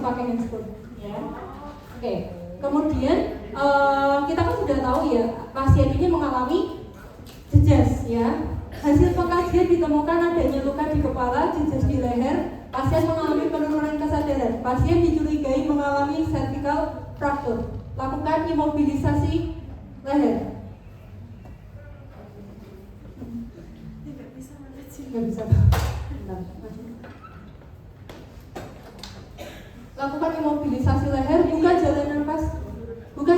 pakai handscope ya. Oke. Kemudian kita kan sudah tahu ya, pasien ini mengalami jejas ya. Hasil pengkajian ditemukan adanya luka di kepala, jejas di leher. Pasien mengalami penurunan kesadaran. Pasien dicurigai mengalami cervical fracture. Lakukan imobilisasi leher. Nggak bisa. Lakukan imobilisasi leher, buka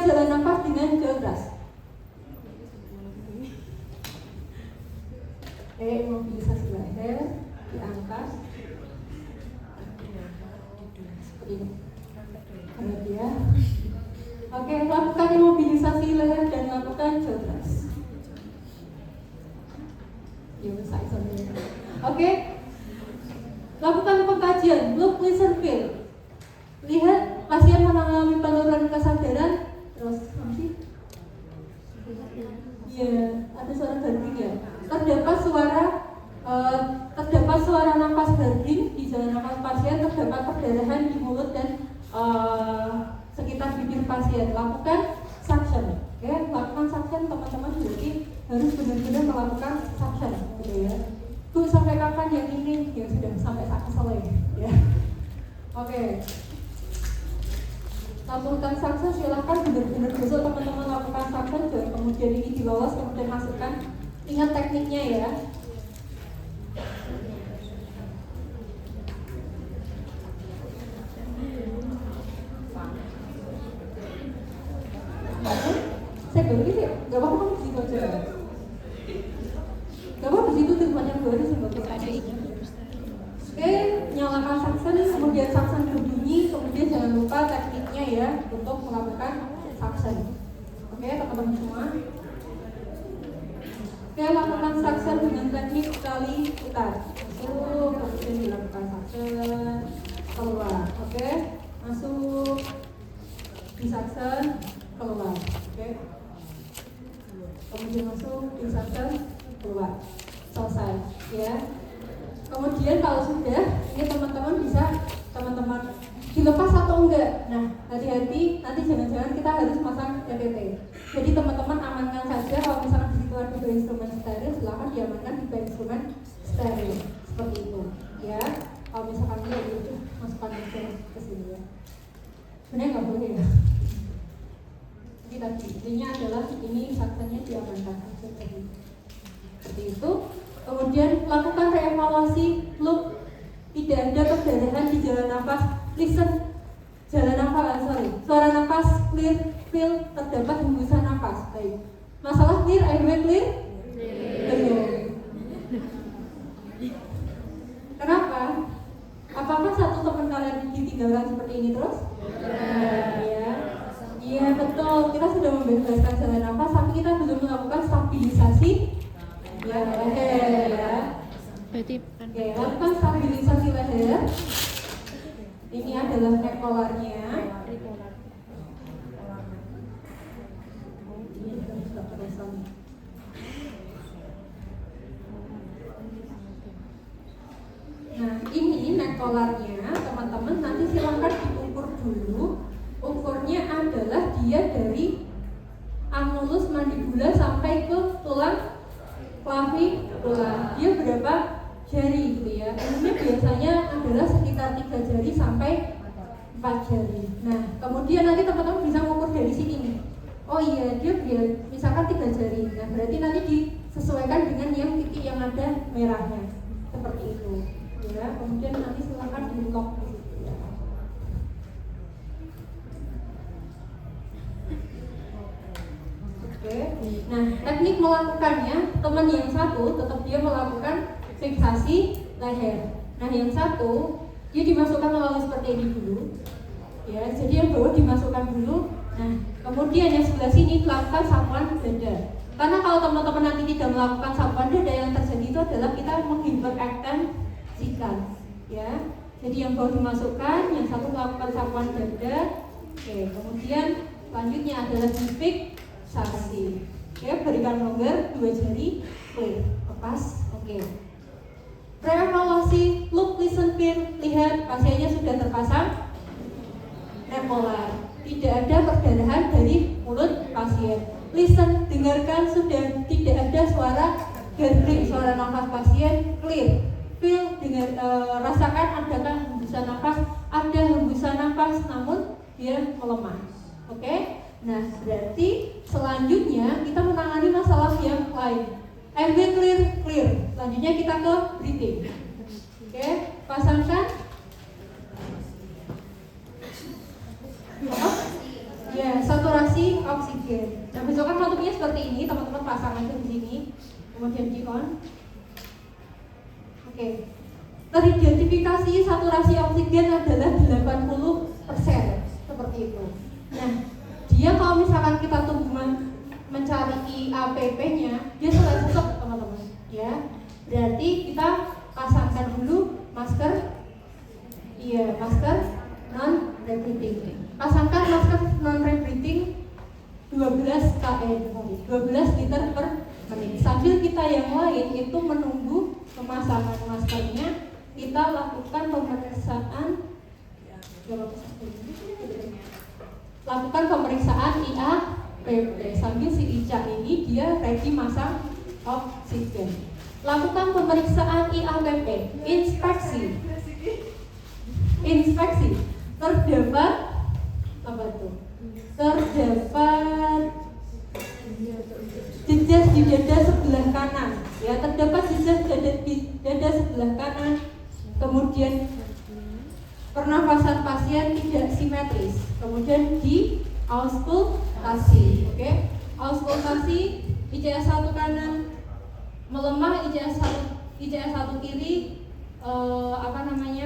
jalan nafas dengan keras. Imobilisasi leher, diangkat seperti ini. Ya. Oke, lakukan imobilisasi leher dan lakukan keras. Oke, lakukan pengkajian, look, listen, feel. Lihat pasien mengalami penurunan kesadaran. Terus masih? Iya, ada suara garing ya. Terdapat suara nafas garing di jalan nafas pasien. Terdapat perdarahan di mulut dan sekitar bibir pasien. Lakukan suction. Oke, lakukan suction teman-teman. Jadi harus benar-benar melakukan suction, gitu ya. Tuh sampai kapan yang ini? Ya sudah sampai selesai ya. Oke. Lakukan suction, silahkan benar-benar besok teman-teman lakukan suction dan kemudian ini dilolos, kemudian masukkan. Ingat tekniknya ya. Saya baru ini, gak apa-apa kamu di situ aja. Gak apa-apa di situ banyak baru sih bagus aja. Oke, nyalakan suction, kemudian suction berbunyi, kemudian jangan lupa tekniknya ya untuk melakukan suction. Oke, teman-teman semua. Oke, lakukan suction dengan teknik kali putar. Masuk, kemudian dilakukan suction, keluar. Oke, masuk, di suction, keluar. Oke, kemudian masuk, di suction, keluar. Selesai ya. Kemudian kalau sudah, ini teman-teman bisa dilepas atau enggak. Nah, hati-hati, nanti jangan-jangan kita harus pasang TTT. Jadi teman-teman amankan saja. Kalau misalkan di situ ada dua instrumen steril, silakan diamankan di dua instrumen steril seperti itu. Ya, kalau misalkan dia itu masukkan ke sini ya. Benar nggak boleh ya? Jadi tadi intinya adalah ini saksinya diamankan seperti itu. Kemudian lakukan reevaluasi, look, tidak ada perdarahan di jalan nafas, listen, suara nafas clear, feel, terdapat hembusan nafas. Baik, masalah clear, airway clear? Belum. Kenapa? Apakah satu teman kalian ditinggalkan seperti ini terus? Iya betul, kita sudah membebaskan jalan nafas, tapi kita belum melakukan stabilisasi leher ya. Oke, lakukan stabilisasi leher. Ini adalah neck collarnya. Nah, ini neck collarnya, teman-teman nanti silahkan diukur dulu. Ukurnya adalah dia dari annulus mandibula sampai ke tulang clavicula. Dia berapa jari gitu ya. Ini biasanya adalah sekitar 3 jari sampai 4 jari. Nah, kemudian nanti teman-teman bisa mengukur dari sini nih. Oh iya, dia misalkan 3 jari. Nah, berarti nanti disesuaikan dengan yang titik yang ada merahnya. Seperti itu. Ya, kemudian nanti silakan di-lock di situ ya. Oke. Nah, teknik melakukannya, teman yang satu tetap dia melakukan fiksasi leher. Nah, yang satu dia dimasukkan melalui seperti ini dulu. Ya, jadi yang bawah dimasukkan dulu. Nah, kemudian yang sebelah sini lakukan sapuan dada. Karena kalau teman-teman nanti tidak melakukan sapuan dada, yang terjadi itu adalah kita menghiperekstensikan. Ya, jadi yang bawah dimasukkan, yang satu melakukan sapuan dada. Oke, kemudian selanjutnya adalah fiksasi. Oke, berikan longgar 2 jari, clear, lepas. Oke. Reevaluasi, look, listen, feel, lihat pasiennya sudah terpasang bipolar. Tidak ada perdarahan dari mulut pasien. Listen, dengarkan, sudah tidak ada suara gurgling, suara nafas pasien clear. Feel, dengar, rasakan adakah hembusan nafas, ada hembusan nafas namun dia melemah. Oke? Nah, berarti selanjutnya kita menangani masalah yang lain. Airway clear. Selanjutnya kita ke breathing. Oke, pasangkan. Ya, saturasi oksigen. Nah, besok kan bentuknya seperti ini, teman-teman pasang aja di sini. Kemudian di on. Oke. Teridentifikasi saturasi oksigen adalah 80%, seperti itu. Nah, dia kalau misalkan kita tunggu mencari IAPP-nya, dia sudah sesek, teman-teman. Ya, berarti kita pasangkan dulu masker. Iya, masker non rebreathing. Pasangkan masker non rebreathing 12 liter per menit. Sambil kita yang lain itu menunggu pemasangan maskernya, kita lakukan pemeriksaan IAPP. Sambil si Ica ini dia ready masang oksigen. Lakukan pemeriksaan IAPP. Inspeksi. Terdapat apa tuh? Terdapat jejas di dada sebelah kanan. Ya, terdapat jejas di dada sebelah kanan. Kemudian pernafasan pasien tidak simetris. Kemudian di auskultasi. Oke. Auskultasi ICS 1 kanan melemah, ICS 1 kiri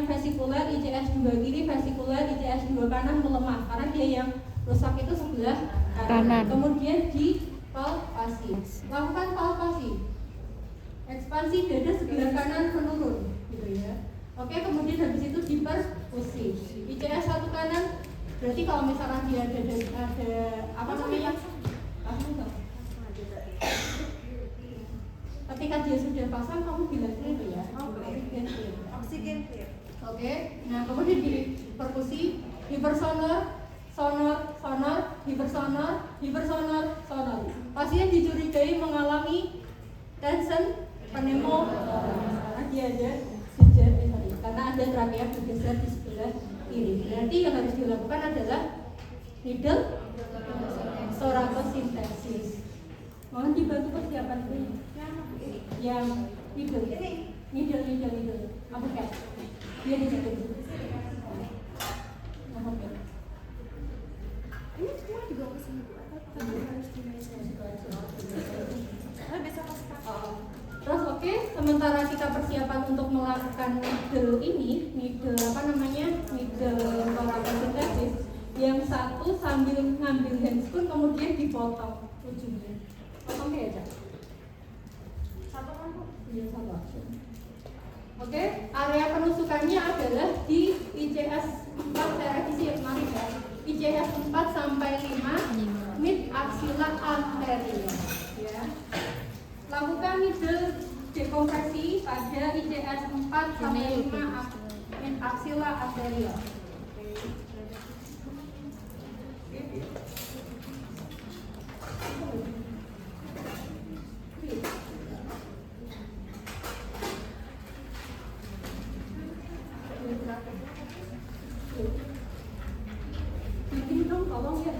vesikuler, ICS 2 kiri vesikuler, ICS 2 kanan melemah karena dia yang rusak itu sebelah kanan. Kemudian di palpasi. Lakukan palpasi. Ekspansi dada sebelah kanan menurun gitu ya. Oke, kemudian habis itu diperfusi. ICS 1 kanan berarti kalau misalkan dia ada apa namanya? Ketika dia sudah pasang, kamu bilang clear ya. Oksigen clear. Oke. Nah, kemudian di perkusi, hipersonor, sonor, hipersonor. Pasien dicurigai mengalami tension pneumotorax. Dia ada karena ada trakea bergeser di sebelah kiri. Berarti yang harus dilakukan adalah needle thoracosintesis. Mohon dibantu persiapan ini. Yang needle. Apa kan? Dia di situ. Oke. Ini semua juga pesan Bu atau harus di meja? Besok pas. Terus oke, sementara kita persiapan untuk melakukan needle thoracosintesis, yang satu sambil ngambil handscoon kemudian dipotong ujungnya. Potong ya, Cak? Satu kan Bu? Iya, satu. Oke, area penusukannya adalah di ICS 4, saya revisi ya kemarin ya. ICS 4 sampai 5 mid axilla anterior ya. Lakukan needle dekompresi pada ICS 4 sampai 5 mid axilla anterior. Bikin dong tolong ya.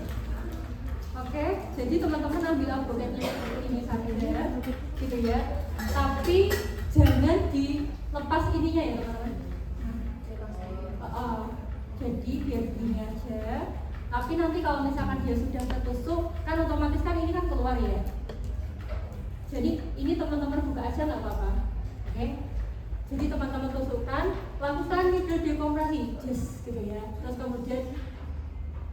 Oke, jadi teman-teman ambil abrogetnya seperti ini saja, gitu ya. Tapi jangan dilepas ininya ya teman-teman. Jadi biar begini aja. Tapi nanti kalau misalkan dia sudah tertusuk, kan otomatis kan ini kan keluar ya. Jadi ini teman-teman buka aja nggak apa-apa. Oke. Jadi teman-teman tusukkan, lakukan needle dekompresi, gitu ya. Terus kemudian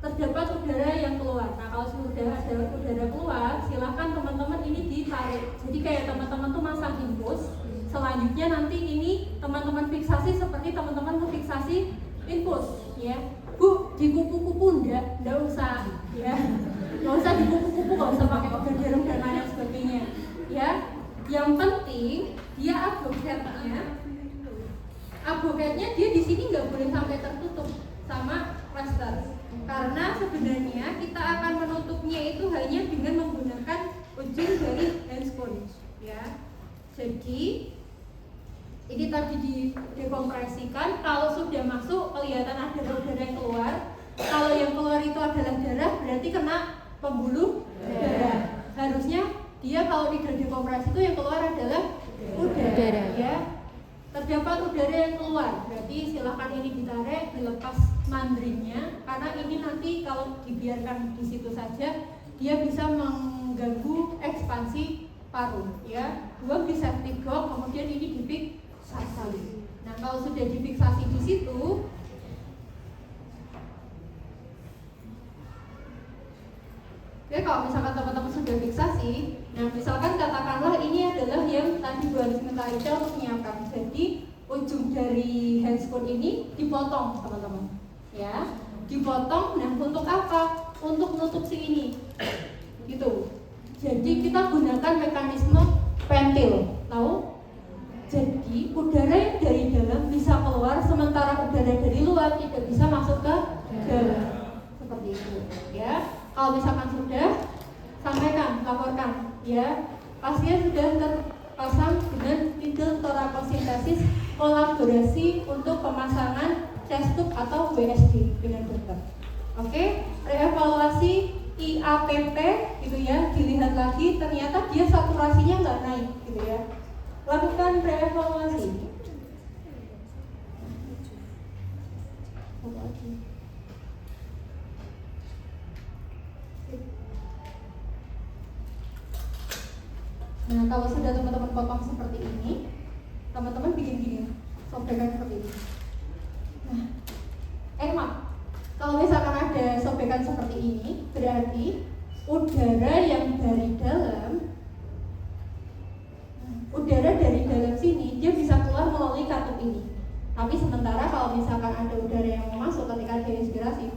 terdapat udara yang keluar. Nah, kalau sudah ada udara keluar, silahkan teman-teman ini ditarik. Jadi kayak teman-teman tuh masang infus. Selanjutnya nanti ini teman-teman fiksasi seperti teman-teman fiksasi infus, ya. Bu, di kupu-kupu enggak usah, ya. Enggak usah di kupu-kupu, enggak usah pakai obat jarum dan lain sebagainya, ya. Yang penting dia aboketnya dia di sini nggak boleh sampai tertutup sama plaster. Karena sebenarnya kita akan menutupnya itu hanya dengan menggunakan ujung dari handscoon, ya. Jadi ini tadi dikompresikan, kalau sudah masuk kelihatan ada udara yang keluar. Kalau yang keluar itu adalah darah, berarti kena pembuluh darah. Harusnya dia kalau tidak dikompresi itu yang keluar adalah udara, ya. Terdapat udara yang keluar, berarti silahkan ini ditarik, dilepas mandringnya, karena ini nanti kalau dibiarkan di situ saja dia bisa mengganggu ekspansi paru, ya. Buang di septic gog, kemudian ini difiksasi. Nah, kalau sudah difiksasi di situ, oke, kalau misalkan teman-teman sudah fiksasi, nah misalkan katakanlah ini adalah yang tadi Bu Aris minta Aisyah untuk menyiapkan. Jadi ujung dari handscoon ini dipotong, teman-teman, ya, dipotong. Nah, untuk apa? Untuk menutup si ini, gitu. Jadi kita gunakan mekanisme ventil, tahu? Jadi udara yang dari dalam bisa keluar, sementara udara dari luar tidak bisa masuk ke dalam, seperti itu, ya. Kalau misalkan sudah, sampaikan, laporkan, ya. Pasien sudah terpasang dengan needle thoracosintesis, kolaborasi untuk pemasangan chest tube atau WSD dengan dokter. Oke, reevaluasi IAPT gitu ya, dilihat lagi ternyata dia saturasinya nggak naik gitu ya. Lakukan reevaluasi. Nah, kalau sudah teman-teman potong seperti ini, teman-teman bikin gini, sobekan seperti ini. Nah, maaf, kalau misalkan ada sobekan seperti ini, berarti udara yang dari dalam, udara dari dalam sini dia bisa keluar melalui katup ini. Tapi sementara kalau misalkan ada udara yang mau masuk ketika ada inspirasi,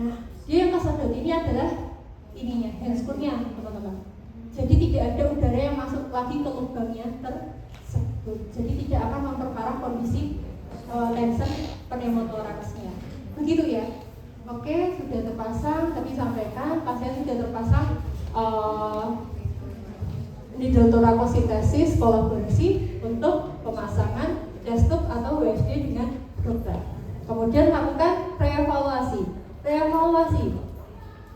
nah dia yang kesedot ini adalah ininya, handscoon-nya, teman-teman. Jadi tidak ada udara yang masuk lagi ke lubangnya tersebut. Jadi tidak akan memperparah kondisi tension pneumotoraksnya. Begitu ya. Oke, sudah terpasang. Tadi sampaikan pasien sudah terpasang needle thoracosintesis kolaborasi untuk pemasangan chest tube atau WSD dengan dokter. Kemudian lakukan reevaluasi.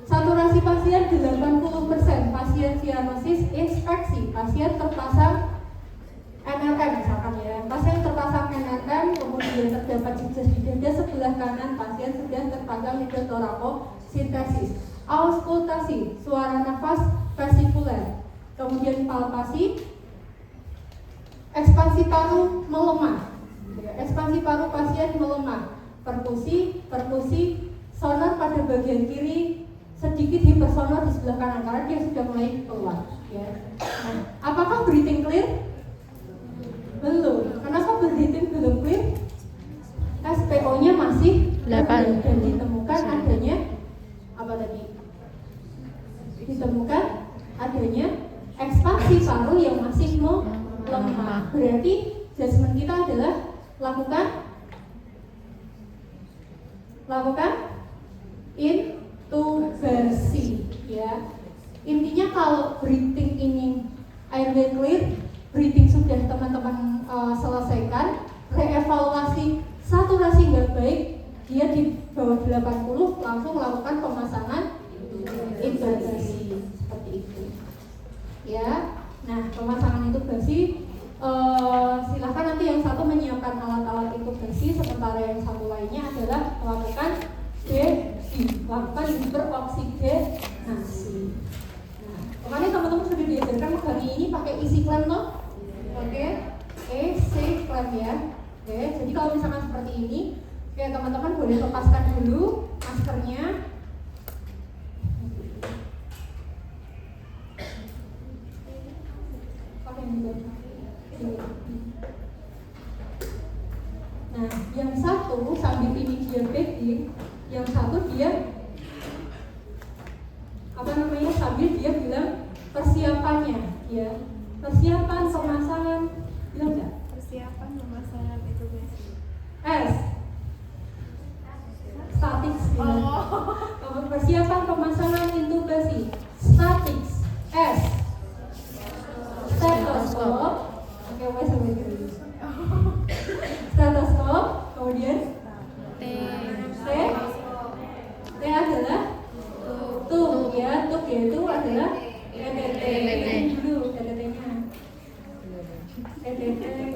Saturasi pasien 80%, pasien sianosis, inspeksi, pasien terpasang NRM misalkan ya. Pasien terpasang NRM, kemudian terdapat jejak di dada sebelah kanan, pasien sudah terpasang needle thoracosintesis. Auskultasi, suara nafas vesikuler. Kemudian palpasi, ekspansi paru melemah. Ekspansi paru pasien melemah. Perkusi, sonor pada bagian kiri, sedikit hipersonor di sebelah kanan karena dia sudah mulai keluar, ya. Nah, apakah breathing clear? Belum. Kenapa breathing belum clear? SPO-nya masih 8 dan ditemukan adanya apa tadi? Ditemukan adanya ekspansi paru yang masih melemah. Berarti judgement kita adalah lakukan intubasi, ya. Intinya kalau breathing ini airway clear, breathing sudah teman-teman selesaikan, reevaluasi saturasi nggak baik, dia di bawah 80, langsung lakukan pemasangan intubasi seperti itu, ya. Nah, pemasangan intubasi silahkan nanti yang satu menyiapkan alat-alat intubasi, sementara yang satu lainnya adalah melakukan lakukan hiperoksigenasi. Nah, kemarin teman-teman sudah diajarkan hari ini pakai isi clamp, no? Oke, isi clamp ya. Oke, jadi kalau misalkan seperti ini, oke, teman-teman boleh lepaskan dulu maskernya. Nah, yang satu sambil ini dia packing, yang satu dia sambil dia bilang persiapannya, ya, persiapan pemasangan, bilang enggak? Persiapan pemasangan itu biasa. S statik. Oh.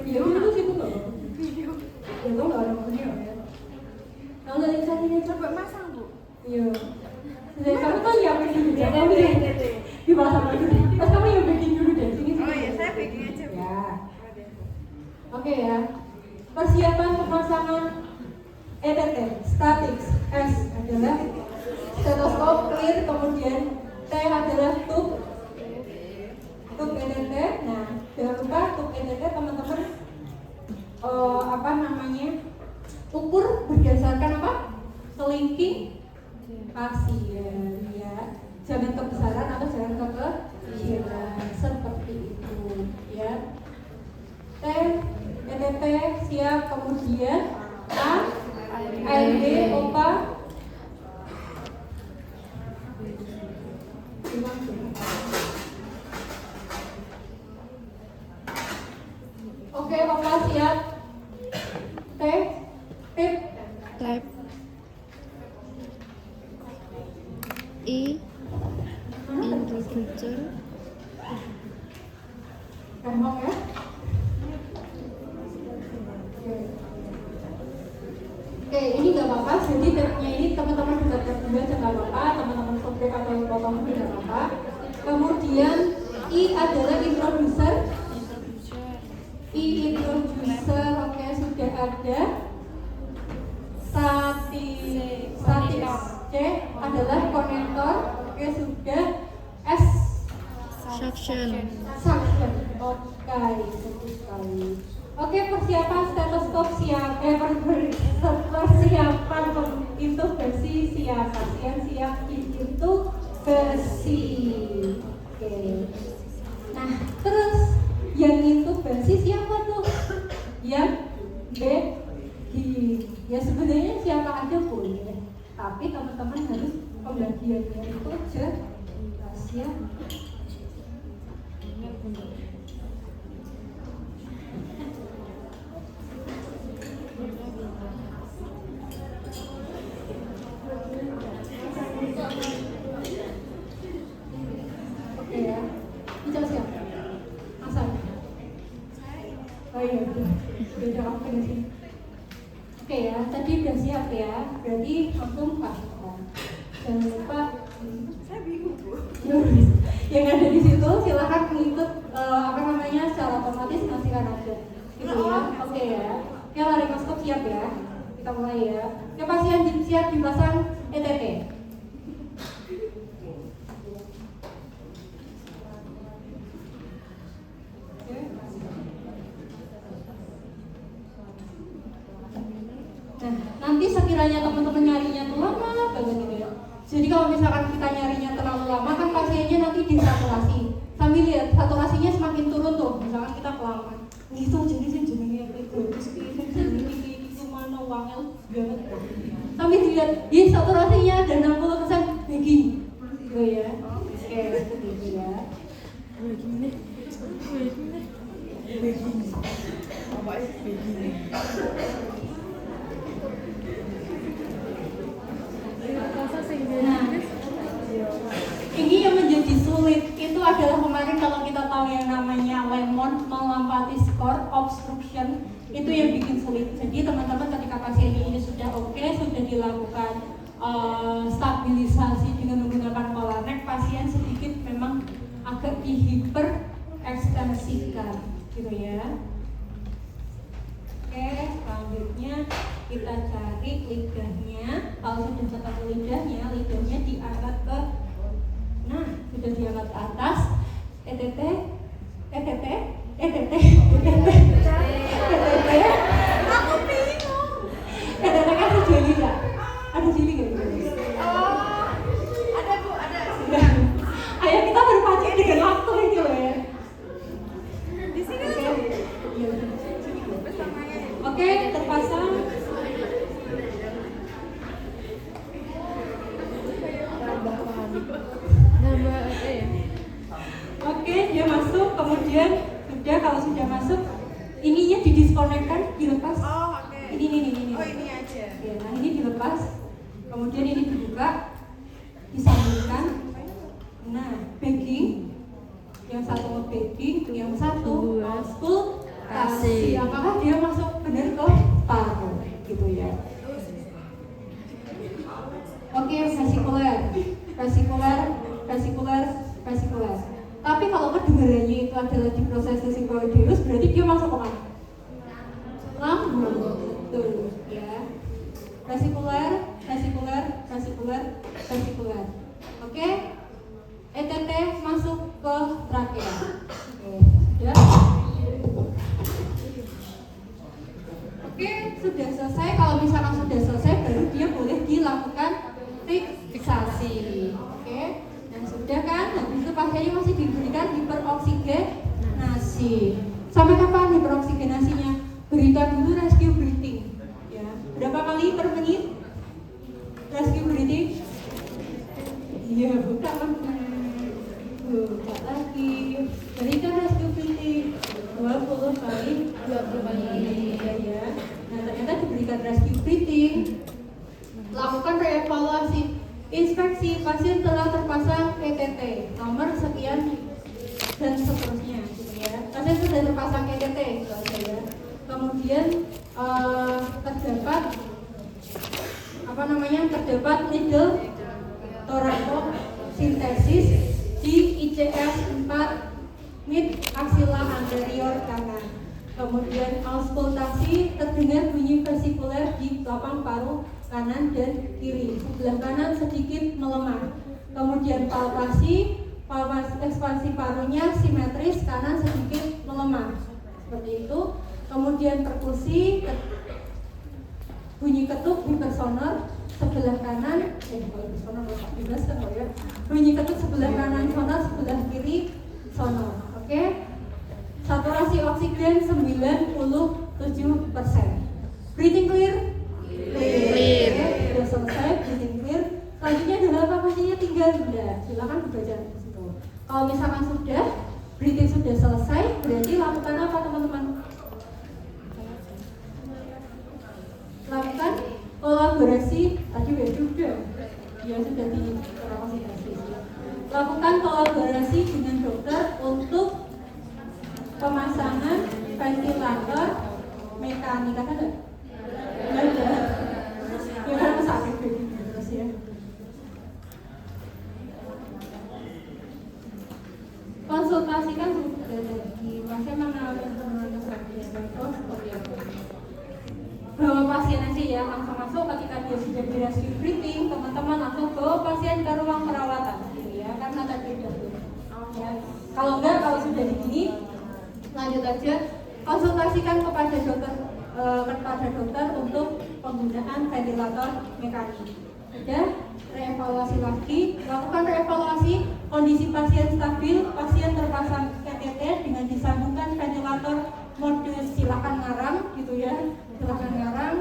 Ya itu sih nggak apa-apa. Ya lo nggak ada punya ya. Kalau dari carinya Coba masang bu. iya. Jadi kamu tuh nyiapin dulu ya, kamu deh di pasang dulu. Pas kamu yang baking dulu deh sini. Oh iya, saya baking aja bu. Ya. Oke ya. Persiapan pemasangan ETT, statics, S adalah stetoskop clear, kemudian T adalah tube ETT. Nah, jangan lupa tube ETT teman-teman ukur berdasarkan apa? Kelingking pasien ya. Jangan kebesaran atau jangan kekecilan seperti itu ya. T ETT siap, kemudian A AID OPA oke, OPA siap. T tip Type E introducer gampang ya. Oke, ini nggak apa-apa. Jadi tipnya ini teman-teman bisa tes juga, nggak apa-apa. Teman-teman sobek atau potong tidak apa-apa. Kemudian I adalah introducer. I introducer, oke sudah ada. Statis C adalah konektor, oke sudah. S suction suction, oke betul sekali. Oke, persiapan stetoskop siap. Persiapan intubasi siap. Pasien siap intubasi. Oke. Nah, terus yang intubasi siapa tuh? Yang bagging. Ya sebenarnya siapa aja boleh. Tapi teman-teman harus pembagiannya itu jelas ya. Oke ya, bisa siap. Asal. Oh iya, beda oke di sini. Oke ya, tadi udah siap ya. Berarti langsung pasang. Jangan lupa. Saya bingung bu. Yang ada di situ silahkan mengikut secara otomatis masih akan ada. Gitu ya. Oke ya. Ya, laryngoscope siap ya. Kita mulai ya. Ya, pasien siap dipasang ETT. Nah, nanti sekiranya teman-teman nyarinya tuh lama banget gitu ya. Jadi kalau misalkan kita nyarinya terlalu lama kan pasiennya nanti disaturasi. Sambil lihat saturasinya semakin turun tuh. Misalkan kita kelamaan. Gitu jadi sih jenenge terus itu mana wangel banget. Sambil dilihat, saturasinya ada 60% begini. Gitu ya. Oke, seperti itu ya. begini apa begini Nah, ini yang menjadi sulit itu adalah kemarin kalau kita tahu yang namanya lemon melampati skor obstruction itu yang bikin sulit. Jadi teman-teman ketika pasiennya ini sudah oke, sudah dilakukan stabilisasi dengan menggunakan Polanek, pasien sedikit memang agak dihiper ekstensikan gitu ya. Oke, selanjutnya kita cari lidahnya. Kalau sudah ketemu lidahnya diangkat ke, nah sudah diangkat ke atas. ETT. Aku bingung. ETT kan ada jeli nggak? Ada jeli nggak? Oh, ada bu, ada. Ayo kita berpacu dengan waktu ini loh ya. Di sini Oke. kan? Iya. Bersamanya. Oke, terpasang. nambah apa ya Oke, dia masuk. Kemudian sudah, kalau sudah masuk, ininya didiskonekkan, dilepas. Oh, oke. Ini. Oh, ini aja. Ya, nah ini dilepas. Kemudian ini dibuka, disambungkan. Nah, bagging. Yang satu bagging, yang satu full dilatasi. Apakah dia masuk benar ke paru gitu ya. Oke, vesikuler. Tapi kalau kedengarannya itu adalah di proses sinkroideus, berarti dia masuk ke mana? Lambung. Betul ya. Vesikuler. Oke. ETT masuk ke trakea. Oke, sudah. Oke, sudah selesai. Kalau misalkan sudah selesai, baru dia boleh dilakukan fiksasi. Oke, dan sudah kan? Habis itu pasiennya masih diberikan hiperoksigenasi. Sampai kapan hiperoksigenasinya? Berikan dulu rescue breathing. Ya, berapa kali per menit? Rescue breathing? Iya, buka lagi. Berikan rescue breathing 20 kali. Ya. Nah, ternyata diberikan rescue breathing. Lakukan reevaluasi. Inspeksi pasien telah terpasang ETT nomor sekian dan seterusnya, gitu ya. Pasien sudah terpasang ETT, gitu ya. Kemudian terdapat needle thoracosintesis di ICS 4 mid axilla anterior kanan. Kemudian auskultasi, terdengar bunyi vesikuler di lapang paru kanan dan kiri. Sebelah kanan sedikit melemah. Kemudian palpasi ekspansi parunya simetris, kanan sedikit melemah. Seperti itu. Kemudian perkusi, bunyi ketuk hipersonor sebelah kanan, bunyi ketuk sebelah kanan sonor, sebelah kiri sonor. Oke. Saturasi oksigen 97%. Breathing clear? Clear. Sudah selesai breathing clear. Selanjutnya adalah apa pastinya tinggal benda. Silakan dibaca di situ. Kalau misalkan sudah breathing sudah selesai, berarti lakukan apa teman-teman? Lakukan kolaborasi tadi sudah di kapasitas. Lakukan kolaborasi dengan dokter untuk pemasangan ventilator mekanik. Ada? Ada. Ya kan sakit terus ya. Konsultasikan lagi. Pasien mengalami penurunan sakit. Bawa pasien aja ya, langsung masuk ketika dia sudah di rescue breathing, teman-teman langsung bawa pasien ke ruang perawatan gitu ya, karena tadi udah ya. Kalau sudah begini, lanjut aja konsultasikan kepada dokter untuk penggunaan ventilator mekanik. Sudah reevaluasi lagi, lakukan reevaluasi kondisi pasien stabil, pasien terpasang ETT dengan disambungkan ventilator modus, silakan ngarang gitu ya, silakan ngarang.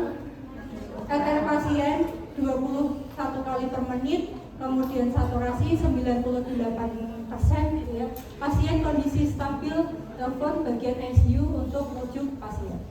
RR pasien 21 kali per menit, kemudian saturasi 98% gitu ya. Pasien kondisi stabil, telepon bagian ICU untuk rujuk pasien.